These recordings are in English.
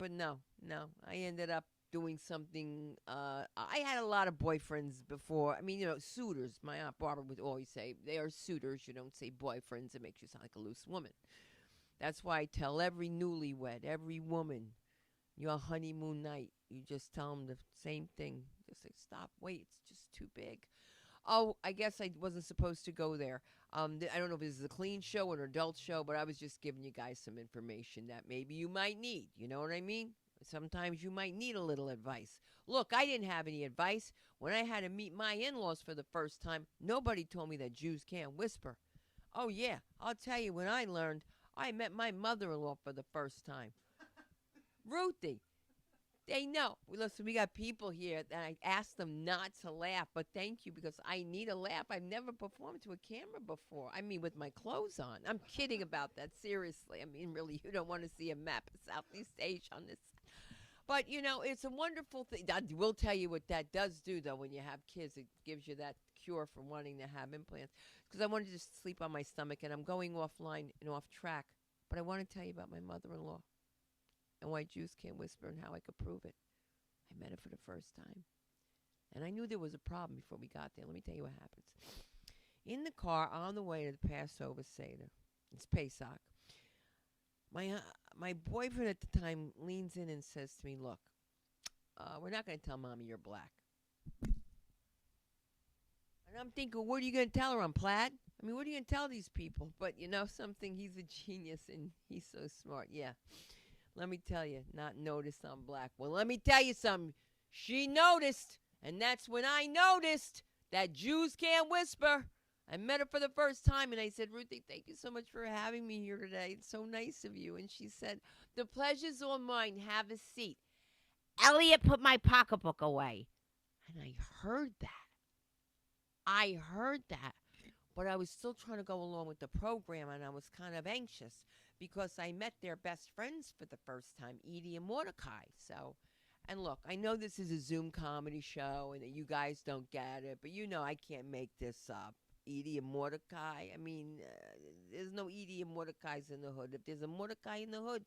but no, no. I ended up doing something. I had a lot of boyfriends before. I mean, suitors. My Aunt Barbara would always say they are suitors. You don't say boyfriends. It makes you sound like a loose woman. That's why I tell every newlywed, every woman, your honeymoon night, you just tell them the same thing. Just say, stop, wait, it's just too big. Oh, I guess I wasn't supposed to go there. I don't know if this is a clean show or an adult show, but I was just giving you guys some information that maybe you might need. You know what I mean? Sometimes you might need a little advice. Look, I didn't have any advice. When I had to meet my in laws for the first time, nobody told me that Jews can't whisper. Oh, yeah, I'll tell you when I learned. I met my mother in law for the first time. Ruthie, they know. Listen, we got people here that I asked them not to laugh, but thank you because I need a laugh. I've never performed to a camera before. I mean, with my clothes on. I'm kidding about that. Seriously. I mean, really, you don't want to see a map of Southeast Asia on this. But, it's a wonderful thing. I will tell you what that does do, though, when you have kids. It gives you that cure for wanting to have implants. Because I wanted to just sleep on my stomach, and I'm going offline and off track. But I want to tell you about my mother-in-law and why Jews can't whisper and how I could prove it. I met her for the first time. And I knew there was a problem before we got there. Let me tell you what happens. In the car on the way to the Passover Seder, it's Pesach, my boyfriend at the time leans in and says to me, look, we're not going to tell Mommy you're black. And I'm thinking, what are you going to tell her? I'm plaid? I mean, what are you going to tell these people? But you know something? He's a genius and he's so smart. Yeah. Let me tell you, not noticed I'm black. Well, let me tell you something. She noticed, and that's when I noticed that Jews can't whisper. I met her for the first time, and I said, Ruthie, thank you so much for having me here today. It's so nice of you. And she said, the pleasure's all mine. Have a seat. Elliot put my pocketbook away. And I heard that. I heard that. But I was still trying to go along with the program, and I was kind of anxious because I met their best friends for the first time, Edie and Mordecai. So, and look, I know this is a Zoom comedy show and that you guys don't get it, but I can't make this up. Edie and Mordecai. I mean, there's no Edie and Mordecai's in the hood. If there's a Mordecai in the hood,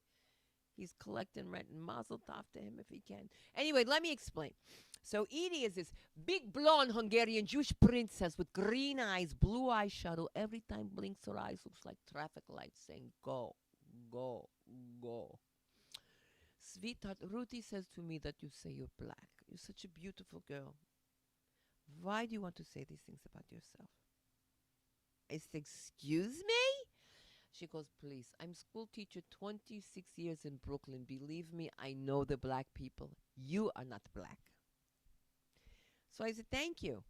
he's collecting rent, and mazel tov to him if he can. Anyway, let me explain. So Edie is this big blonde Hungarian Jewish princess with green eyes, blue eyeshadow. Every time blinks her eyes, looks like traffic lights saying go, go, go. Sweetheart, Ruthie says to me that you say you're black. You're such a beautiful girl. Why do you want to say these things about yourself? I said, excuse me? She goes, please, I'm school teacher 26 years in Brooklyn. Believe me, I know the black people. You are not black. So I said, thank you.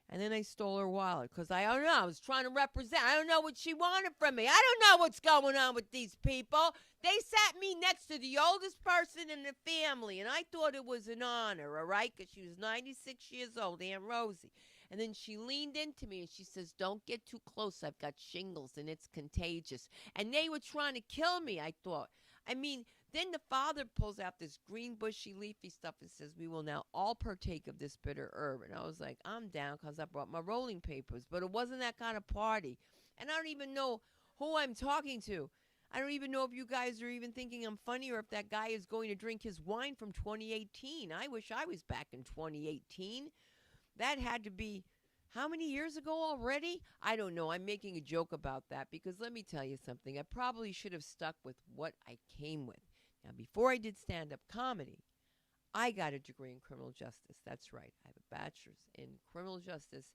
And then I stole her wallet because I don't know. I was trying to represent. I don't know what she wanted from me. I don't know what's going on with these people. They sat me next to the oldest person in the family, and I thought it was an honor, all right, because she was 96 years old, Aunt Rosie. And then she leaned into me, and she says, don't get too close. I've got shingles, and it's contagious. And they were trying to kill me, I thought. I mean, then the father pulls out this green, bushy, leafy stuff and says, we will now all partake of this bitter herb. And I was like, I'm down because I brought my rolling papers. But it wasn't that kind of party. And I don't even know who I'm talking to. I don't even know if you guys are even thinking I'm funny or if that guy is going to drink his wine from 2018. I wish I was back in 2018. That had to be how many years ago already? I don't know. I'm making a joke about that because let me tell you something. I probably should have stuck with what I came with. Now, before I did stand-up comedy, I got a degree in criminal justice. That's right. I have a bachelor's in criminal justice,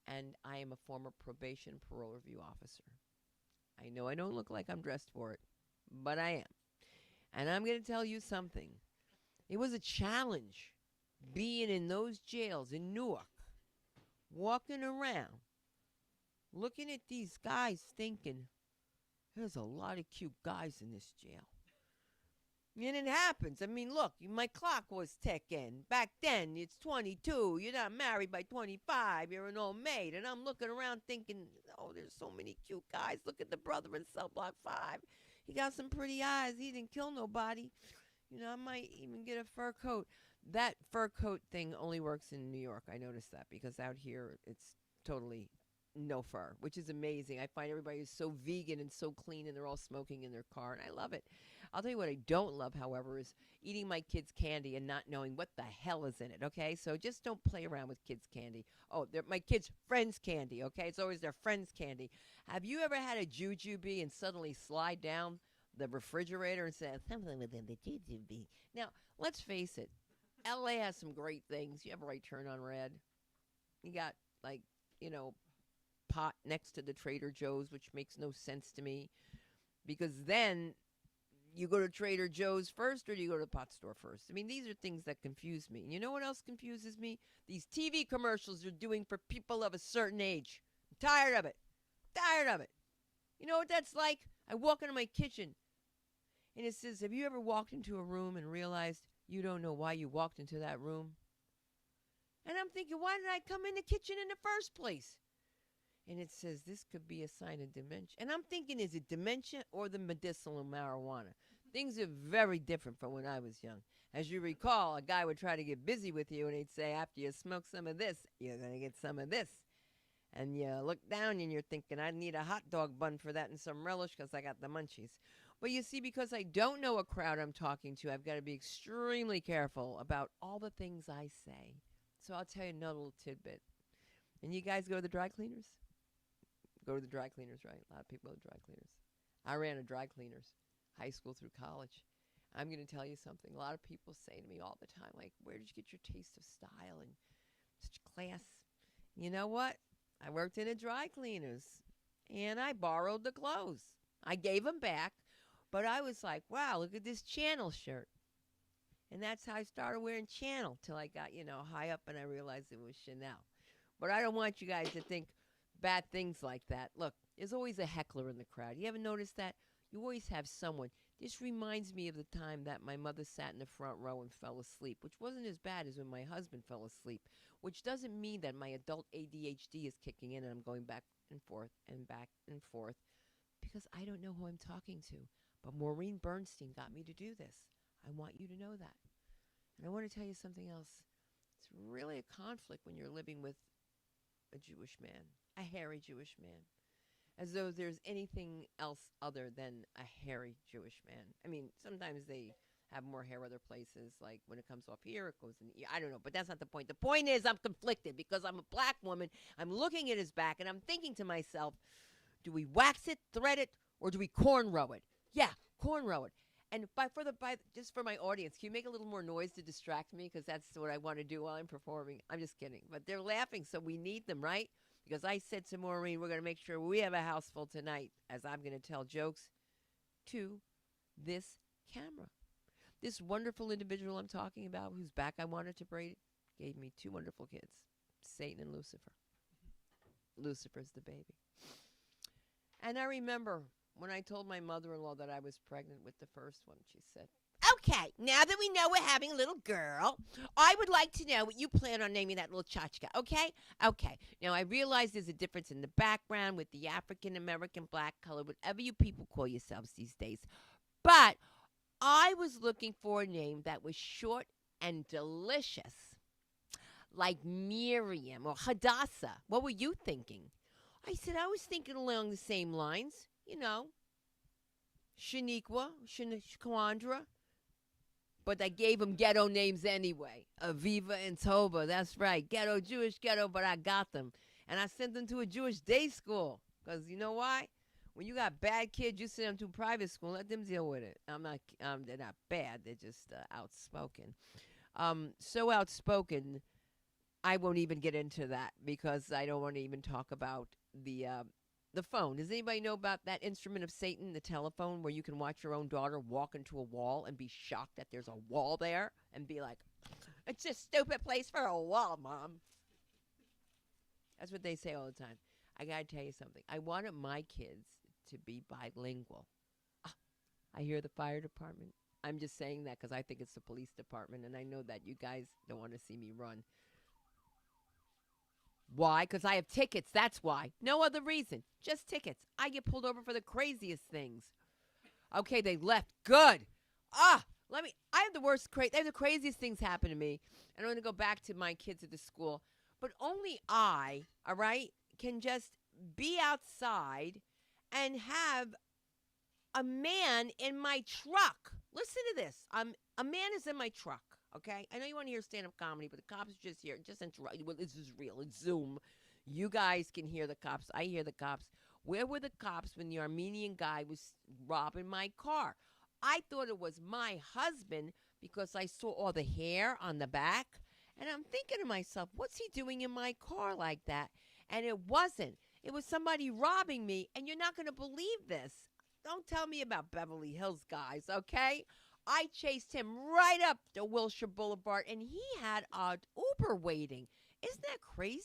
and I am a former probation and parole review officer. I know I don't look like I'm dressed for it, but I am. And I'm going to tell you something. It was a challenge being in those jails in Newark, walking around, looking at these guys thinking, there's a lot of cute guys in this jail. And it happens. I mean, look, my clock was ticking. Back then, it's 22. You're not married by 25. You're an old maid. And I'm looking around thinking, oh, there's so many cute guys. Look at the brother in Cell Block 5. He got some pretty eyes. He didn't kill nobody. I might even get a fur coat. That fur coat thing only works in New York. I noticed that because out here, it's totally no fur, which is amazing. I find everybody is so vegan and so clean, and they're all smoking in their car, and I love it. I'll tell you what I don't love, however, is eating my kids' candy and not knowing what the hell is in it, okay? So just don't play around with kids' candy. Oh, they're my kids' friends' candy, okay? It's always their friends' candy. Have you ever had a jujube and suddenly slide down the refrigerator and say, something within the jujube? Now, let's face it. LA has some great things. You have a right turn on red. You got, like, you know, pot next to the Trader Joe's, which makes no sense to me. Because then you go to Trader Joe's first or do you go to the pot store first? I mean, these are things that confuse me. And you know what else confuses me? These TV commercials they're doing for people of a certain age. I'm tired of it. Tired of it. You know what that's like? I walk into my kitchen and it says, have you ever walked into a room and realized you don't know why you walked into that room? And I'm thinking, why did I come in the kitchen in the first place? And it says this could be a sign of dementia. And I'm thinking, is it dementia or the medicinal marijuana? Things are very different from when I was young. As you recall, a guy would try to get busy with you, and he'd say, after you smoke some of this, you're going to get some of this. And you look down, and you're thinking, I need a hot dog bun for that and some relish because I got the munchies. But you see, because I don't know a crowd I'm talking to, I've got to be extremely careful about all the things I say. So I'll tell you another little tidbit. And you guys go to the dry cleaners? Go to the dry cleaners, right? A lot of people go to dry cleaners. I ran a dry cleaners, high school through college. I'm going to tell you something. A lot of people say to me all the time, like, where did you get your taste of style and such class? You know what? I worked in a dry cleaners, and I borrowed the clothes. I gave them back, but I was like, wow, look at this Channel shirt. And that's how I started wearing Channel till I got, high up and I realized it was Chanel. But I don't want you guys to think bad things like that. Look, there's always a heckler in the crowd. You ever notice that? You always have someone. This reminds me of the time that my mother sat in the front row and fell asleep, which wasn't as bad as when my husband fell asleep, which doesn't mean that my adult ADHD is kicking in and I'm going back and forth and back and forth because I don't know who I'm talking to. But Maureen Bernstein got me to do this. I want you to know that. And I want to tell you something else. It's really a conflict when you're living with a Jewish man, a hairy Jewish man, as though there's anything else other than a hairy Jewish man. I mean, sometimes they have more hair other places, like when it comes off here, it goes in the ear. I don't know, but that's not the point. The point is I'm conflicted because I'm a black woman. I'm looking at his back, and I'm thinking to myself, do we wax it, thread it, or do we cornrow it? Yeah, cornrow it. And just for my audience, can you make a little more noise to distract me? Because that's what I want to do while I'm performing. I'm just kidding. But they're laughing, so we need them, right? Because I said to Maureen, we're going to make sure we have a house full tonight as I'm going to tell jokes to this camera. This wonderful individual I'm talking about, whose back I wanted to braid, gave me two wonderful kids, Satan and Lucifer. Lucifer's the baby. And I remember when I told my mother-in-law that I was pregnant with the first one, she said, okay, now that we know we're having a little girl, I would like to know what you plan on naming that little tchotchke, okay? Okay. Now, I realize there's a difference in the background with the African-American, black color, whatever you people call yourselves these days. But I was looking for a name that was short and delicious, like Miriam or Hadassah. What were you thinking? I said, I was thinking along the same lines, Shaniqua, Shaquandra. But I gave them ghetto names anyway. Aviva and Toba, that's right. Ghetto, Jewish ghetto, but I got them. And I sent them to a Jewish day school. Because you know why? When you got bad kids, you send them to private school. Let them deal with it. They're not bad. They're just outspoken. So outspoken, I won't even get into that because I don't want to even talk about the phone. Does anybody know about that instrument of Satan, the telephone, where you can watch your own daughter walk into a wall and be shocked that there's a wall there and be like, it's a stupid place for a wall, Mom. That's what they say all the time. I got to tell you something. I wanted my kids to be bilingual. I hear the fire department. I'm just saying that because I think it's the police department, and I know that you guys don't want to see me run. Why? Because I have tickets. That's why. No other reason. Just tickets. I get pulled over for the craziest things. Okay, they left. Good. I have the craziest things happen to me. And I'm going to go back to my kids at the school. But only I, all right, can just be outside and have a man in my truck. Listen to this. A man is in my truck. Okay, I know you want to hear stand-up comedy, but the cops are just here. Just interrupt. Well, this is real. It's Zoom. You guys can hear the cops. I hear the cops. Where were the cops when the Armenian guy was robbing my car? I thought it was my husband because I saw all the hair on the back. And I'm thinking to myself, what's he doing in my car like that? And it wasn't. It was somebody robbing me. And you're not going to believe this. Don't tell me about Beverly Hills guys, okay? I chased him right up to Wilshire Boulevard, and he had an Uber waiting. Isn't that crazy?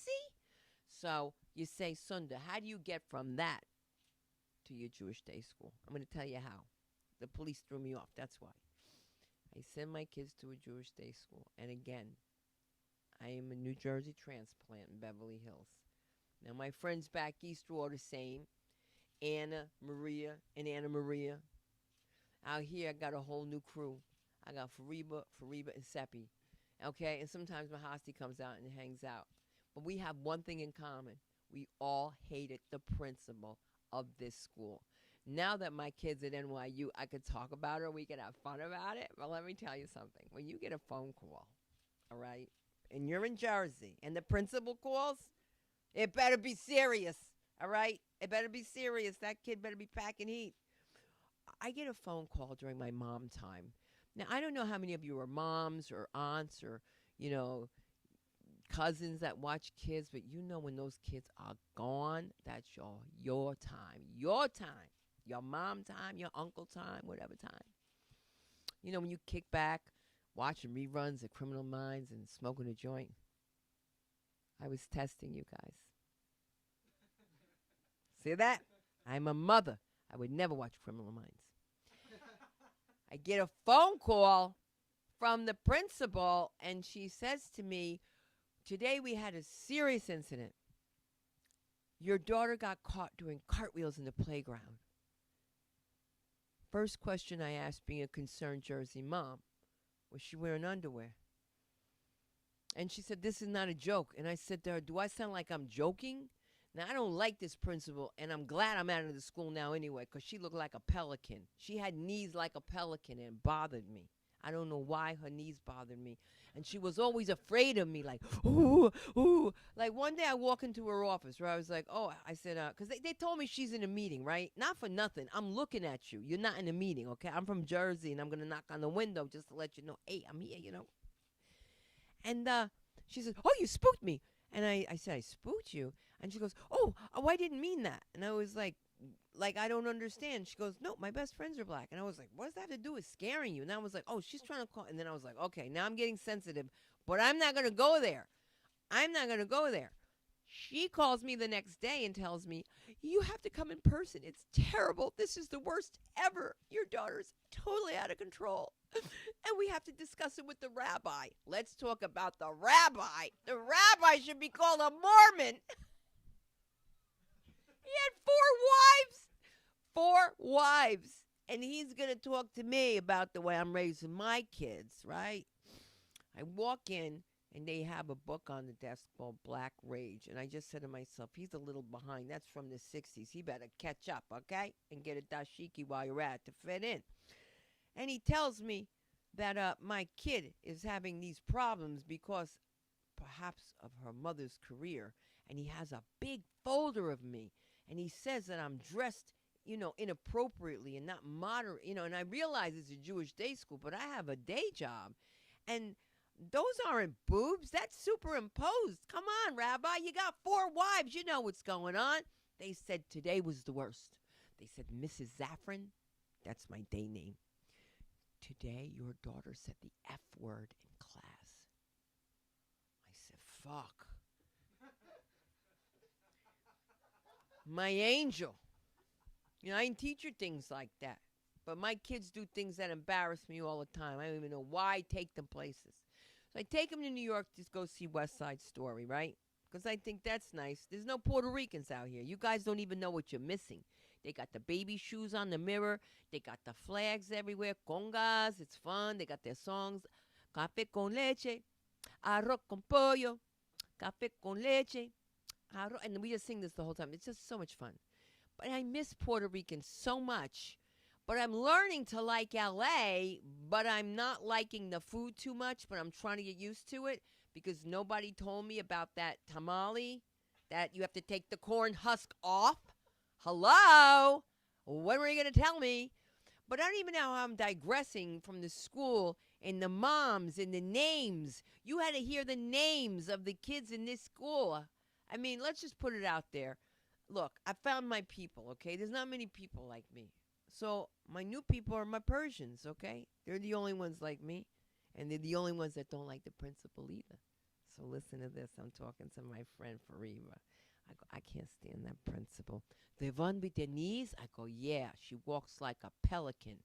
So you say, Sunda, how do you get from that to your Jewish day school? I'm going to tell you how. The police threw me off. That's why. I send my kids to a Jewish day school. And again, I am a New Jersey transplant in Beverly Hills. Now, my friends back east are all the same. Anna, Maria, and Anna Maria. Out here, I got a whole new crew. I got Fariba, and Seppi. Okay? And sometimes Mahasi comes out and hangs out. But we have one thing in common. We all hated the principal of this school. Now that my kid's at NYU, I could talk about her. We could have fun about it. But let me tell you something. When you get a phone call, all right, and you're in Jersey, and the principal calls, it better be serious, all right? It better be serious. That kid better be packing heat. I get a phone call during my mom time. Now, I don't know how many of you are moms or aunts or, cousins that watch kids, but you know when those kids are gone, that's your time. Your time. Your mom time, your uncle time, whatever time. You know, when you kick back, watching reruns of Criminal Minds and smoking a joint. I was testing you guys. See that? I'm a mother. I would never watch Criminal Minds. I get a phone call from the principal, and she says to me, today we had a serious incident. Your daughter got caught doing cartwheels in the playground. First question I asked, being a concerned Jersey mom, was she wearing underwear? And she said, this is not a joke. And I said to her, do I sound like I'm joking? Now, I don't like this principal, and I'm glad I'm out of the school now anyway, because she looked like a pelican. She had knees like a pelican, and it bothered me. I don't know why her knees bothered me. And she was always afraid of me, like, ooh, ooh. Like, one day I walk into her office where I was like, oh, I said, because they told me she's in a meeting, right? Not for nothing. I'm looking at you. You're not in a meeting, okay? I'm from Jersey, and I'm going to knock on the window just to let you know, hey, I'm here, And she said, oh, you spooked me. And I said, I spooked you? And she goes, oh, I didn't mean that. And I was like, I don't understand. She goes, no, my best friends are black. And I was like, what does that have to do with scaring you? And I was like, oh, she's trying to call. And then I was like, okay, now I'm getting sensitive, but I'm not going to go there. I'm not going to go there. She calls me the next day and tells me, you have to come in person. It's terrible. This is the worst ever. Your daughter's totally out of control. And we have to discuss it with the rabbi. Let's talk about the rabbi. The rabbi should be called a Mormon. He had 4 wives. And he's going to talk to me about the way I'm raising my kids, right? I walk in, and they have a book on the desk called Black Rage. And I just said to myself, he's a little behind. That's from the 60s. He better catch up, okay? And get a dashiki while you're at to fit in. And he tells me that my kid is having these problems because perhaps of her mother's career. And he has a big folder of me. And he says that I'm dressed, inappropriately and not moderate, and I realize it's a Jewish day school, but I have a day job. And those aren't boobs. That's superimposed. Come on, Rabbi. You got 4 wives. You know what's going on. They said today was the worst. They said, Mrs. Zaffron, that's my day name. Today your daughter said the F word in class. I said, fuck. My angel. I didn't teach her things like that. But my kids do things that embarrass me all the time. I don't even know why I take them places. So I take them to New York to go see West Side Story, right? Because I think that's nice. There's no Puerto Ricans out here. You guys don't even know what you're missing. They got the baby shoes on the mirror. They got the flags everywhere. Congas. It's fun. They got their songs. Café con leche. Arroz con pollo. Café con leche. And we just sing this the whole time. It's just so much fun. But I miss Puerto Ricans so much. But I'm learning to like LA, but I'm not liking the food too much, but I'm trying to get used to it because nobody told me about that tamale that you have to take the corn husk off. Hello? When were you going to tell me? But I don't even know how I'm digressing from the school and the moms and the names. You had to hear the names of the kids in this school. I mean, let's just put it out there. Look, I found my people, okay? There's not many people like me. So my new people are my Persians, okay? They're the only ones like me. And they're the only ones that don't like the principal either. So listen to this. I'm talking to my friend Fariba. I go, I can't stand that principal. The one with the knees? I go, yeah. She walks like a pelican.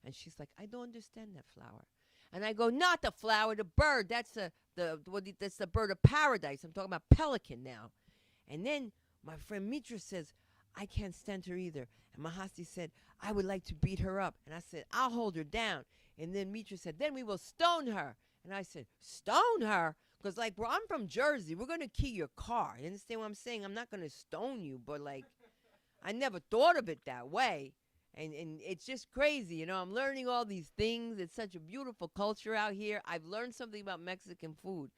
And she's like, I don't understand that flower. And I go, not the flower, the bird. That's that's the bird of paradise. I'm talking about pelican now. And then my friend Mitra says, I can't stand her either. And Mahasi said, I would like to beat her up. And I said, I'll hold her down. And then Mitra said, then we will stone her. And I said, stone her? Because, like, bro, I'm from Jersey. We're going to key your car. You understand what I'm saying? I'm not going to stone you, but, like, I never thought of it that way. And it's just crazy. You know, I'm learning all these things. It's such a beautiful culture out here. I've learned something about Mexican food.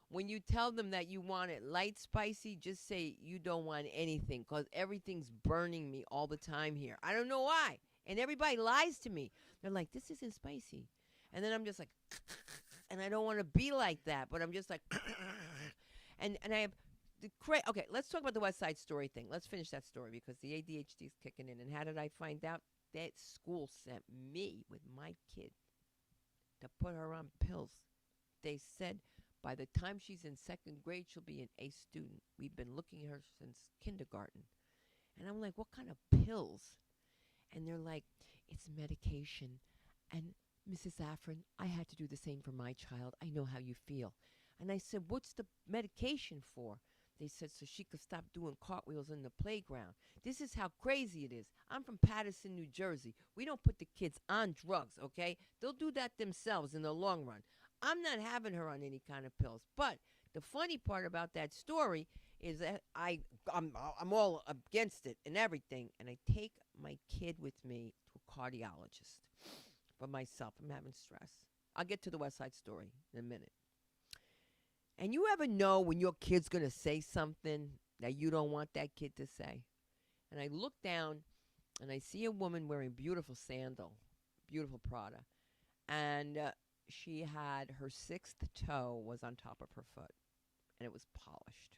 When you tell them that you want it light spicy, just say you don't want anything because everything's burning me all the time here. I don't know why. And everybody lies to me. They're like, this isn't spicy. And then I'm just like, and I don't want to be like that, but I'm just like, and I have the okay, let's talk about the West Side Story thing. Let's finish that story because the ADHD is kicking in. And how did I find out? That school sent me with my kid to put her on pills. They said by the time she's in second grade, she'll be an A student. We've been looking at her since kindergarten. And I'm like, what kind of pills? And they're like, it's medication. And Mrs. Afrin, I had to do the same for my child. I know how you feel. And I said, what's the medication for? They said so she could stop doing cartwheels in the playground. This is how crazy it is. I'm from Paterson, New Jersey. We don't put the kids on drugs, okay? They'll do that themselves in the long run. I'm not having her on any kind of pills. But the funny part about that story is that I'm all against it and everything. And I take my kid with me to a cardiologist for myself. I'm having stress. I'll get to the West Side Story in a minute. And you ever know when your kid's going to say something that you don't want that kid to say? And I look down and I see a woman wearing beautiful sandal, beautiful Prada. And she had her sixth toe was on top of her foot. And it was polished.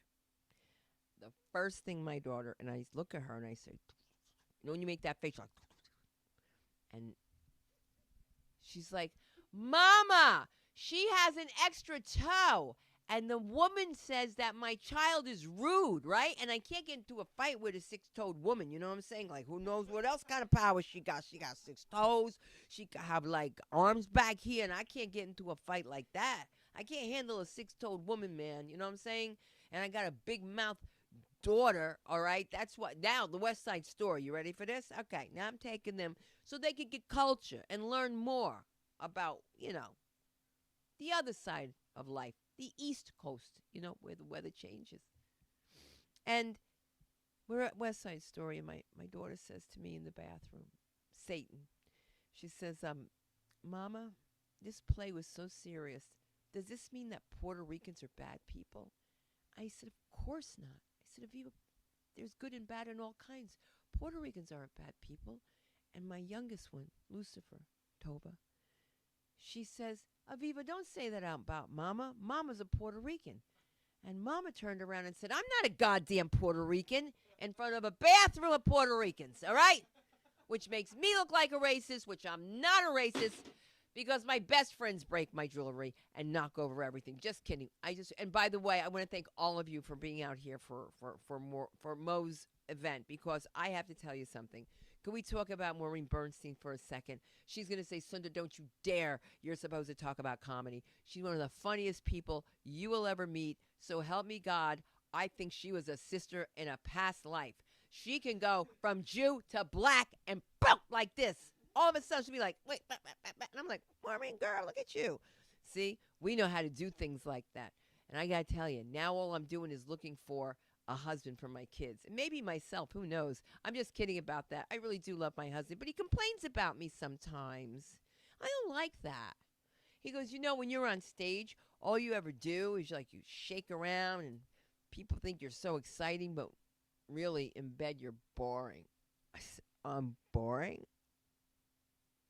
The first thing my daughter, and I look at her and I say, you know when you make that face, like, and she's like, Mama, she has an extra toe. And the woman says that my child is rude, right? And I can't get into a fight with a six-toed woman, you know what I'm saying? Like, who knows what else kind of power she got? She got six toes. She could have, like, arms back here, and I can't get into a fight like that. I can't handle a six-toed woman, man, you know what I'm saying? And I got a big mouth daughter, all right? That's what, now, the West Side Story. You ready for this? Okay, now I'm taking them so they could get culture and learn more about, you know, the other side of life. The East Coast, you know, where the weather changes. And we're at West Side Story, and my daughter says to me in the bathroom, Satan, she says, Mama, this play was so serious. Does this mean that Puerto Ricans are bad people? I said, of course not. I said, Aviva, there's good and bad in all kinds. Puerto Ricans aren't bad people. And my youngest one, Lucifer, Toba, she says, Aviva, don't say that out about Mama. Mama's a Puerto Rican. And Mama turned around and said, I'm not a goddamn Puerto Rican in front of a bathroom of Puerto Ricans, all right? Which makes me look like a racist, which I'm not a racist because my best friends break my jewelry and knock over everything. Just kidding. And by the way, I want to thank all of you for being out here for Mo's event because I have to tell you something. Can we talk about Maureen Bernstein for a second? She's going to say, Sunda, don't you dare. You're supposed to talk about comedy. She's one of the funniest people you will ever meet. So help me God, I think she was a sister in a past life. She can go from Jew to black and boom, like this. All of a sudden, she'll be like, wait, and I'm like, Maureen, girl, look at you. See, we know how to do things like that. And I got to tell you, now all I'm doing is looking for a husband for my kids. And maybe myself, who knows? I'm just kidding about that. I really do love my husband, but he complains about me sometimes. I don't like that. He goes, when you're on stage, all you ever do is like you shake around and people think you're so exciting, but really in bed you're boring. I said, I'm boring?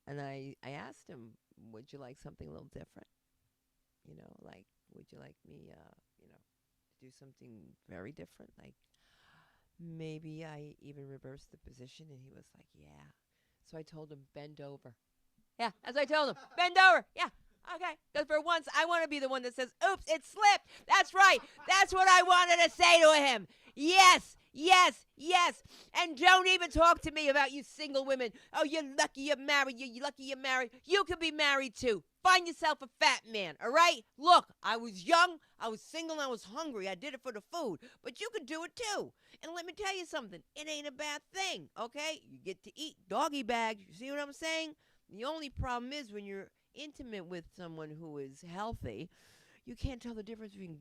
And I asked him, would you like something a little different? Like, would you like me, to do something very different? Like, maybe I even reverse the position. And he was like, yeah. So I told him, bend over. Yeah, as I told him, bend over. Yeah, okay. Because for once, I want to be the one that says, oops, it slipped. That's right. That's what I wanted to say to him. Yes, yes, yes. And don't even talk to me about you single women. Oh, you're lucky you're married. You're lucky you're married. You could be married too. Find yourself a fat man, all right? Look, I was young, I was single, and I was hungry. I did it for the food. But you could do it too. And let me tell you something. It ain't a bad thing, okay? You get to eat doggy bags. You see what I'm saying? The only problem is when you're intimate with someone who is healthy, you can't tell the difference between,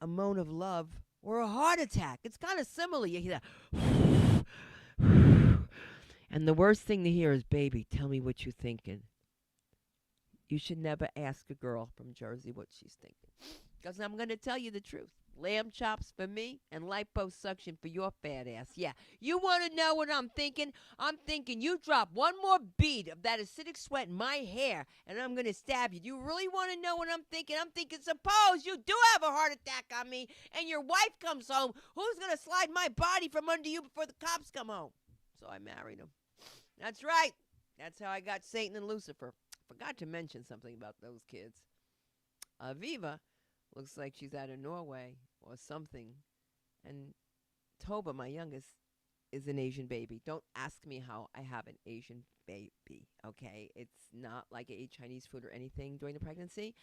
a moan of love or a heart attack. It's kind of similar. You hear that. And the worst thing to hear is, baby, tell me what you're thinking. You should never ask a girl from Jersey what she's thinking. Because I'm going to tell you the truth. Lamb chops for me and liposuction for your fat ass. Yeah. You want to know what I'm thinking? I'm thinking you drop one more bead of that acidic sweat in my hair and I'm going to stab you. Do you really want to know what I'm thinking? I'm thinking, suppose you do have a heart attack on me and your wife comes home. Who's going to slide my body from under you before the cops come home? So I married him. That's right. That's how I got Satan and Lucifer. Forgot to mention something about those kids. Aviva looks like she's out of Norway or something. And Toba, my youngest, is an Asian baby. Don't ask me how I have an Asian baby, okay? It's not like I ate Chinese food or anything during the pregnancy.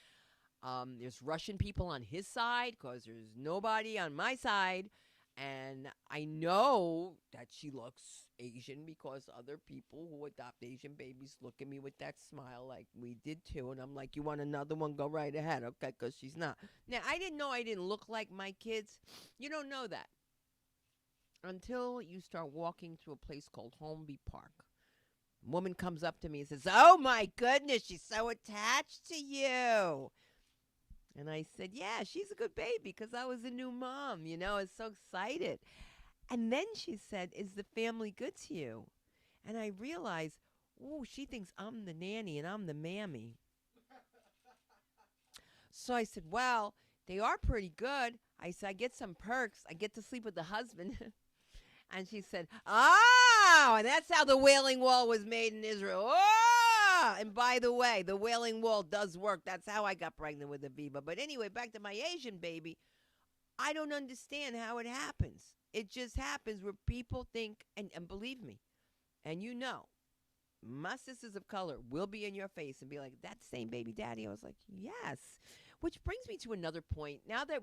There's Russian people on his side because there's nobody on my side. And I know that she looks Asian because other people who adopt Asian babies look at me with that smile like we did too. And I'm like, you want another one? Go right ahead, okay? Because she's not. Now, I didn't know I didn't look like my kids. You don't know that until you start walking through a place called Holmby Park. A woman comes up to me and says, oh, my goodness, she's so attached to you. And I said, yeah, she's a good baby because I was a new mom, I was so excited. And then she said, is the family good to you? And I realized, oh, she thinks I'm the nanny and I'm the mammy. So I said, well, they are pretty good. I said, I get some perks. I get to sleep with the husband. And she said, oh, and that's how the Wailing Wall was made in Israel. Oh! And by the way, the Wailing Wall does work. That's how I got pregnant with Aviva. But anyway, back to my Asian baby. I don't understand how it happens. It just happens where people think, and believe me, and my sisters of color will be in your face and be like, that same baby daddy. I was like, yes. Which brings me to another point. Now that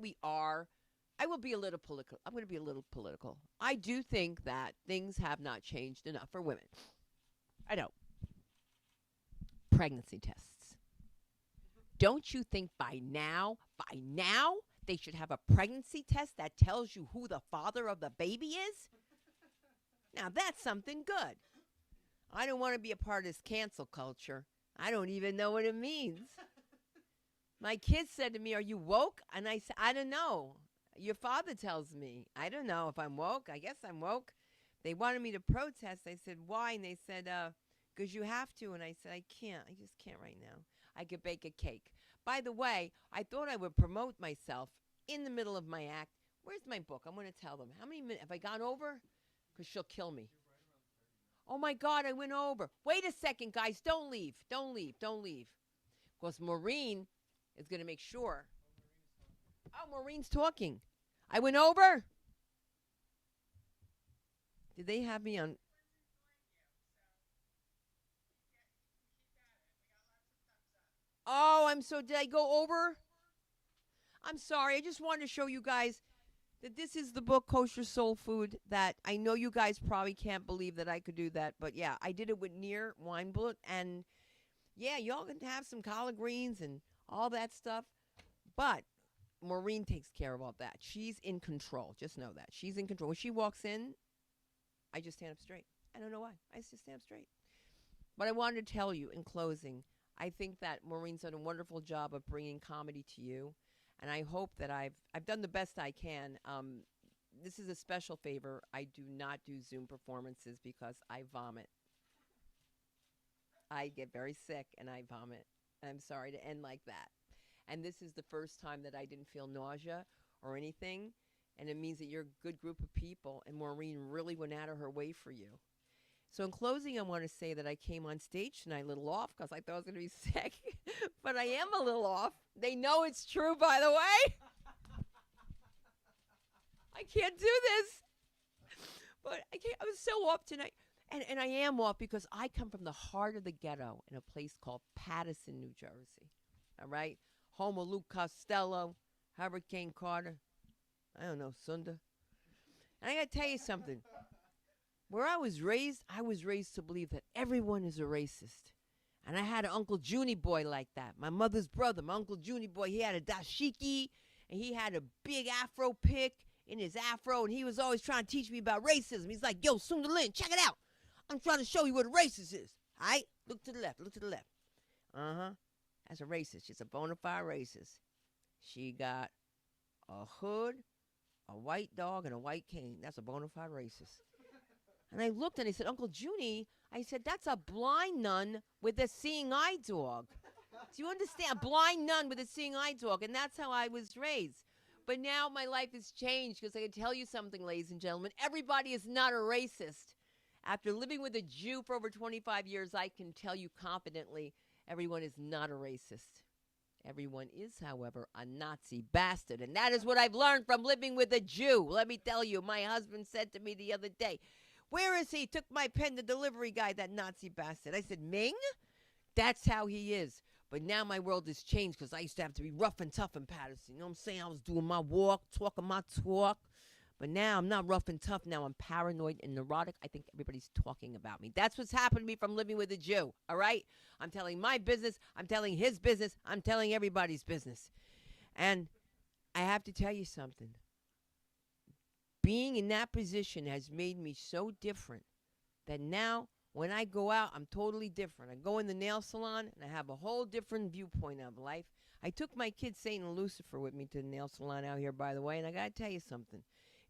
I will be a little political. I'm going to be a little political. I do think that things have not changed enough for women. I know. Pregnancy tests. Don't you think by now, they should have a pregnancy test that tells you who the father of the baby is? Now, that's something good. I don't want to be a part of this cancel culture. I don't even know what it means. My kids said to me, are you woke? And I said, I don't know. Your father tells me. I don't know if I'm woke. I guess I'm woke. They wanted me to protest. I said, why? And they said, because you have to. And I said, I can't. I just can't right now. I could bake a cake. By the way, I thought I would promote myself in the middle of my act. Where's my book? I'm going to tell them. How many minutes? Have I gone over? Because she'll kill me. Oh, my God, I went over. Wait a second, guys. Don't leave. Don't leave. Don't leave. Because Maureen is going to make sure. Oh, Maureen's talking. I went over? Did they have me on? Oh, did I go over? I'm sorry. I just wanted to show you guys that this is the book, Kosher Soul Food, that I know you guys probably can't believe that I could do that. But, yeah, I did it with Near Weinblut. And, yeah, y'all can have some collard greens and all that stuff. But Maureen takes care of all that. She's in control. Just know that. She's in control. When she walks in, I just stand up straight. I don't know why. I just stand up straight. But I wanted to tell you in closing, I think that Maureen's done a wonderful job of bringing comedy to you. And I hope that I've done the best I can. This is a special favor. I do not do Zoom performances because I vomit. I get very sick and I vomit. I'm sorry to end like that. And this is the first time that I didn't feel nausea or anything. And it means that you're a good group of people. And Maureen really went out of her way for you. So in closing, I want to say that I came on stage tonight a little off because I thought I was going to be sick. But I am a little off. They know it's true, by the way. I can't do this. But I was so off tonight. And I am off because I come from the heart of the ghetto in a place called Paterson, New Jersey. All right? Home of Lou Costello, Hurricane Carter. I don't know, Sunda. And I got to tell you something. Where I was raised to believe that everyone is a racist. And I had an Uncle Junie boy like that. My mother's brother, my Uncle Junie boy, he had a dashiki, and he had a big afro pick in his afro, and he was always trying to teach me about racism. He's like, yo, Sunda Lynn, check it out. I'm trying to show you what a racist is. All right? Look to the left. Look to the left. Uh-huh. That's a racist. She's a bona fide racist. She got a hood, a white dog, and a white cane. That's a bona fide racist. And I looked and I said, Uncle Junie, I said, that's a blind nun with a seeing eye dog. Do you understand? A blind nun with a seeing eye dog. And that's how I was raised. But now my life has changed because I can tell you something, ladies and gentlemen. Everybody is not a racist. After living with a Jew for over 25 years, I can tell you confidently, everyone is not a racist. Everyone is, however, a Nazi bastard. And that is what I've learned from living with a Jew. Let me tell you, my husband said to me the other day, where is he? Took my pen, the delivery guy, that Nazi bastard. I said, Ming? That's how he is. But now my world has changed because I used to have to be rough and tough in Paterson. You know what I'm saying? I was doing my walk, talking my talk. But now I'm not rough and tough. Now I'm paranoid and neurotic. I think everybody's talking about me. That's what's happened to me from living with a Jew, all right? I'm telling my business. I'm telling his business. I'm telling everybody's business. And I have to tell you something. Being in that position has made me so different that now when I go out, I'm totally different. I go in the nail salon and I have a whole different viewpoint of life. I took my kid Satan and Lucifer with me to the nail salon out here, by the way, and I got to tell you something.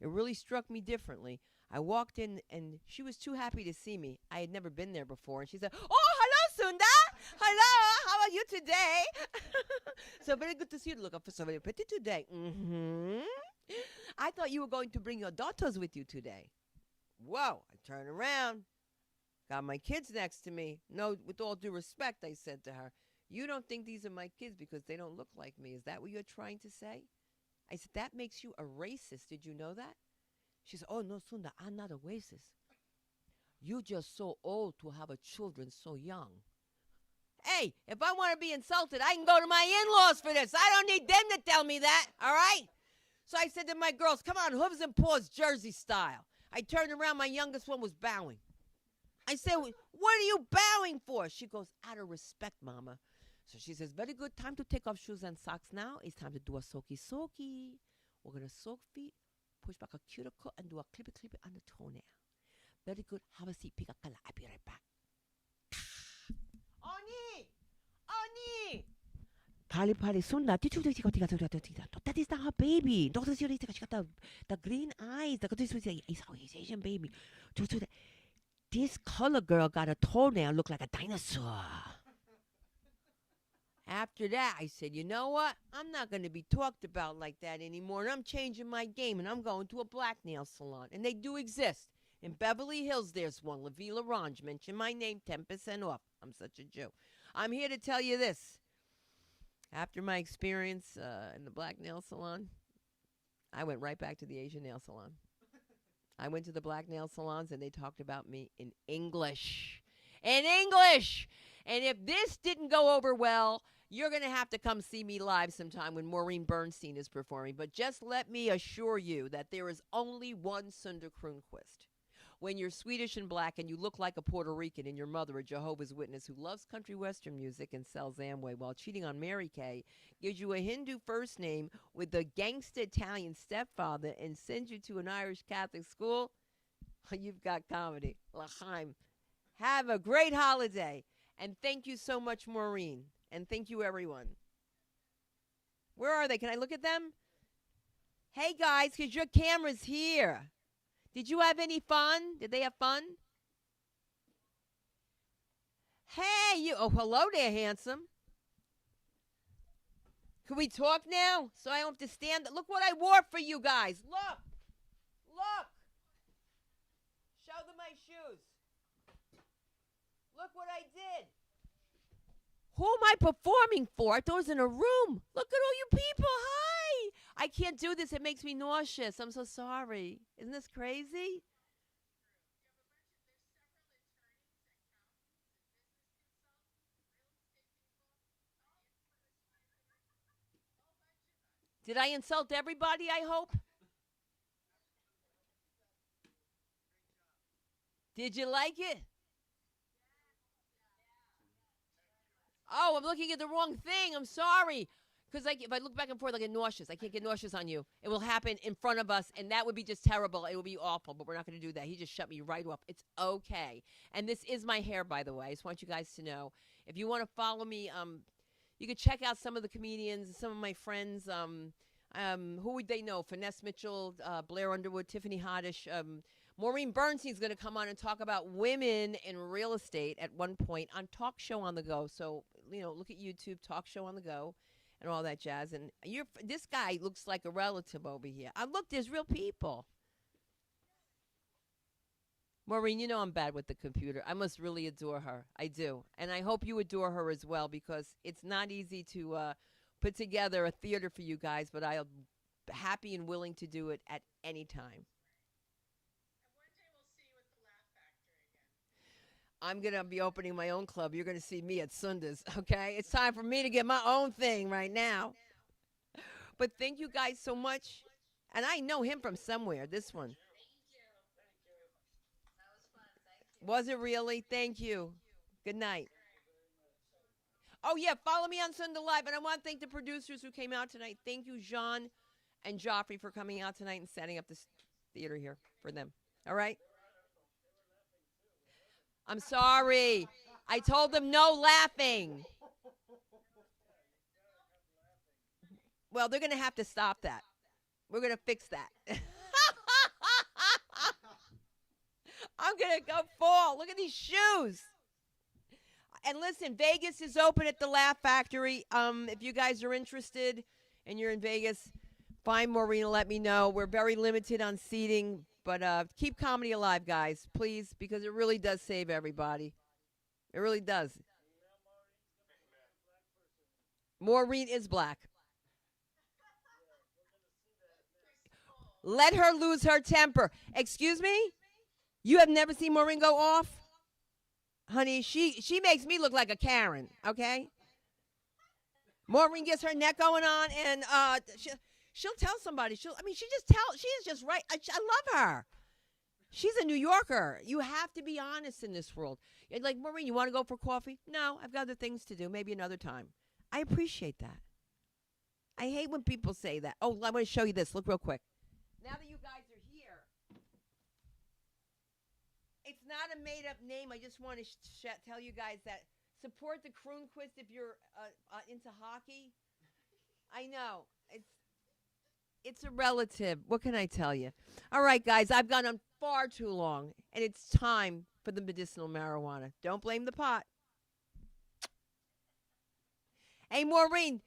It really struck me differently. I walked in and she was too happy to see me. I had never been there before. And she said, oh, hello, Sunda. Hello, how are you today? So very good to see you. Look up for so very pretty today. Mm-hmm. I thought you were going to bring your daughters with you today. Whoa, I turned around. Got my kids next to me. No, with all due respect, I said to her, you don't think these are my kids because they don't look like me. Is that what you're trying to say? I said, that makes you a racist. Did you know that? She said, oh, no, Sunda, I'm not a racist. You're just so old to have a children so young. Hey, if I want to be insulted, I can go to my in-laws for this. I don't need them to tell me that, all right? So I said to my girls, come on, hooves and paws, Jersey style. I turned around, my youngest one was bowing. I said, what are you bowing for? She goes, out of respect, Mama. So she says, very good, time to take off shoes and socks now. It's time to do a soaky. We're going to soak feet, push back a cuticle, and do a clippy on the toenail. Very good. Have a seat, pick a color. I'll be right back. Oni! Pali, Sunda, that is not her baby. She got the green eyes. It's Asian baby. This color girl got a toenail look like a dinosaur. After that, I said, you know what? I'm not going to be talked about like that anymore. And I'm changing my game, and I'm going to a black nail salon. And they do exist. In Beverly Hills, there's one. La Vie L'Orange. Mention my name, 10% off. I'm such a Jew. I'm here to tell you this. After my experience in the black nail salon, I went right back to the Asian nail salon. I went to the black nail salons, and they talked about me in English. In English! And if this didn't go over well, you're going to have to come see me live sometime when Maureen Bernstein is performing. But just let me assure you that there is only one Sunda Croonquist. when you're Swedish and black and you look like a Puerto Rican and your mother a Jehovah's Witness who loves country western music and sells Amway while cheating on Mary Kay, gives you a Hindu first name with a gangsta Italian stepfather, and sends you to an Irish Catholic school, you've got comedy. L'chaim. Have a great holiday. And thank you so much, Maureen. And thank you, everyone. Where are they? Can I look at them? Hey, guys, because your camera's here. Did you have any fun? Did they have fun? Hey, you. Oh, hello there, handsome. Can we talk now? So I don't have to stand. Look what I wore for you guys. Look. Look. Show them my shoes. Look what I did. Who am I performing for? I thought I was in a room. Look at all you people. Hi. I can't do this. It makes me nauseous. I'm so sorry. Isn't this crazy? Did I insult everybody, I hope? Did you like it? Oh, I'm looking at the wrong thing. I'm sorry. Because if I look back and forth, I get nauseous. I can't get nauseous on you. It will happen in front of us, and that would be just terrible. It would be awful, but we're not going to do that. He just shut me right off. It's okay. And this is my hair, by the way. I just want you guys to know. If you want to follow me, you can check out some of the comedians, some of my friends. Who would they know? Finesse Mitchell, Blair Underwood, Tiffany Haddish. Maureen Bernstein's going to come on and talk about women in real estate at one point on Talk Show on the Go. So, look at YouTube, Talk Show on the Go, and all that jazz. And this guy looks like a relative over here. Look, there's real people. Maureen, I'm bad with the computer. I must really adore her. I do. And I hope you adore her as well, because it's not easy to put together a theater for you guys, but I'm happy and willing to do it at any time. I'm going to be opening my own club. You're going to see me at Sunda's, okay? It's time for me to get my own thing right now. But thank you guys so much. And I know him from somewhere, this one. Was it really? Thank you. Good night. Oh, yeah, follow me on Sunda Live. And I want to thank the producers who came out tonight. Thank you, Jean and Joffrey, for coming out tonight and setting up this theater here for them. All right? I'm sorry. I told them no laughing. Well, they're going to have to stop that. We're going to fix that. I'm going to go fall. Look at these shoes. And listen, Vegas is open at the Laugh Factory. If you guys are interested and you're in Vegas, find Maureen and let me know. We're very limited on seating, but keep comedy alive, guys, please, because it really does save everybody. It really does. Maureen is black. Let her lose her temper. Excuse me? You have never seen Maureen go off? Honey, she makes me look like a Karen, okay? Maureen gets her neck going on, and she'll tell somebody. She is just right. I love her. She's a New Yorker. You have to be honest in this world. Like, Maureen, you want to go for coffee? No, I've got other things to do. Maybe another time. I appreciate that. I hate when people say that. Oh, I want to show you this. Look real quick. Now that you guys are here, it's not a made-up name. I just want to tell you guys that support the Croonquist if you're into hockey. I know. It's a relative. What can I tell you? All right, guys, I've gone on far too long, and it's time for the medicinal marijuana. Don't blame the pot. Hey, Maureen,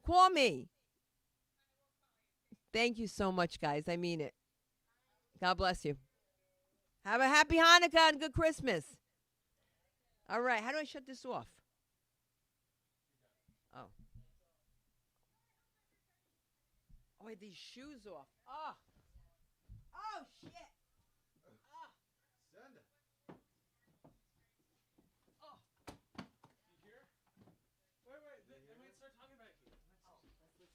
call me. Thank you so much, guys. I mean it. God bless you. Have a happy Hanukkah and good Christmas. All right. How do I shut this off? Oh. Oh, I had these shoes off. Oh. Oh, shit. Oh. Sunda. Oh. You hear? Wait. They might start talking about you. Oh, let's listen.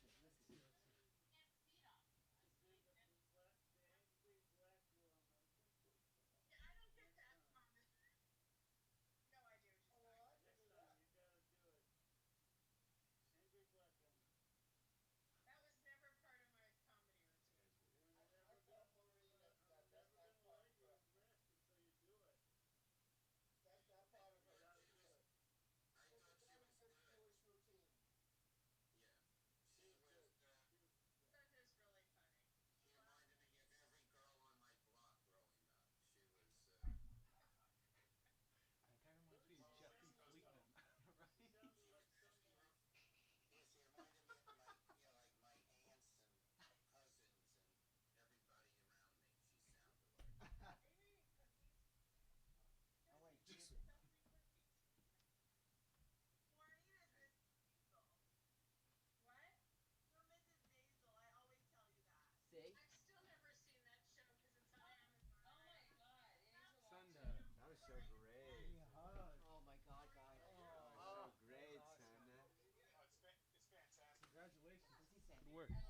works.